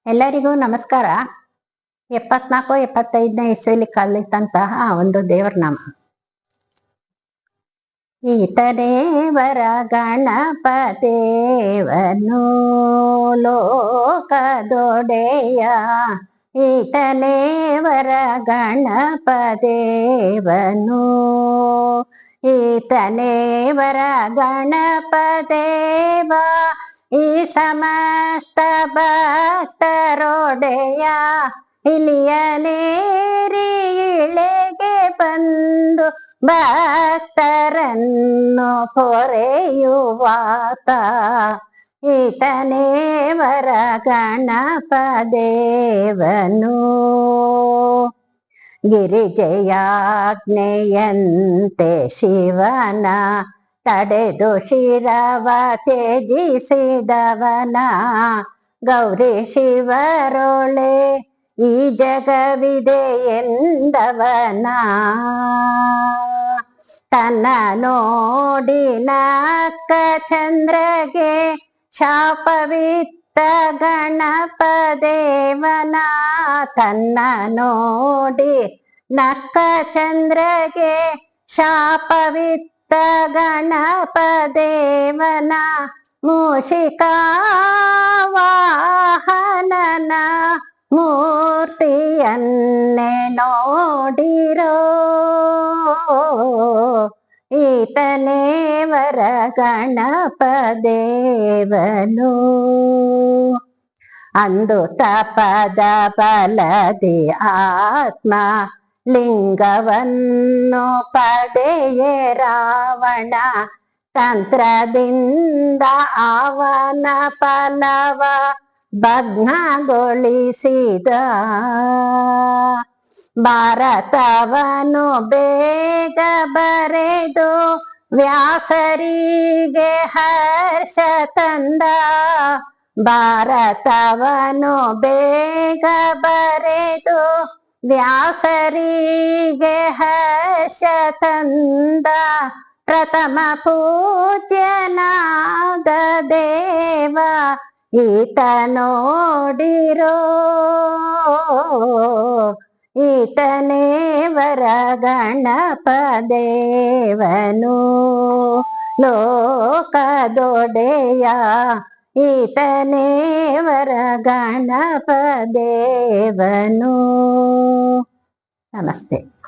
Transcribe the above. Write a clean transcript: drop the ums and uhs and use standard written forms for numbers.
ಎಲ್ಲರಿಗೂ ನಮಸ್ಕಾರ. 74-75ನೇ ಇಸ್ವಿಲಿ ಕಲಿತಂತಹ ಒಂದು ದೇವರ ನಾಮ. ಈತನೇವರ ಗಣಪದೇವನು ಲೋಕದೊಡೆಯ. ಈತನೇವರ ಗಣಪದೇವನು. ಈತನೇವರ ಗಣಪದೇವ ಈ ಸಮಸ್ತ ಭಕ್ತರೊಡೆಯ. ಇಲಿಯನೇರಿ ಇಳೆಗೆ ಬಂದು ಭಕ್ತರನ್ನು ಪೊರೆಯುವಾತ. ಈತನೇವರ ಗಣಪದೇವನು. ಗಿರಿಜೆಯಾಜ್ಞೆಯಂತೆ ಶಿವನ ತಡೆದು ಶಿರವ ತ್ಯಜಿಸಿದವನ. ಗೌರಿ ಶಿವರೊಳೆ ಈ ಜಗವಿದೆ ಎಂದವನ. ತನ್ನ ನೋಡಿ ನಕ್ಕ ಚಂದ್ರಗೆ ಶಾಪವಿತ್ತ ಗಣಪದೇವನ. ತನ್ನ ನೋಡಿ ನಕ್ಕ ಚಂದ್ರಗೆ ಶಾಪವಿತ್ತ ಗಣಪದೇವನ. ಮೂಷಿಕಾ ವಾಹನನ ಮೂರ್ತಿಯನ್ನೇ ನೋಡಿರೋ. ಈತನೇವರ ಗಣಪದೇವನು. ಅಂದು ತಪದ ಬಲದಿ ಆತ್ಮ ಲಿಂಗವನ್ನು ಪಡೆಯೇ ರಾವಣ. ತಂತ್ರದಿಂದ ಅವನ ಫಲವ ಭಗ್ನಗೊಳಿಸಿದ. ಭಾರತವನು ಬೇಗ ಬರೆದು ವ್ಯಾಸರಿಗೆ ಹರ್ಷ ತಂದ. ಭಾರತವನು ಬೇಗ ಬರೆದು ವ್ಯಾಸರಿಗೆ ಹರ್ಷ ತಂದ. ಪ್ರಥಮ ಪೂಜ್ಯನಾದ ದೇವ ಈತ ನೋಡಿರೋ. ಈತನೇವರ ಗಣಪದೇವನು ಲೋಕದೊಡೆಯ. ಈತನೇವರ ಗಣಪದೇವನು. ನಮಸ್ತೆ.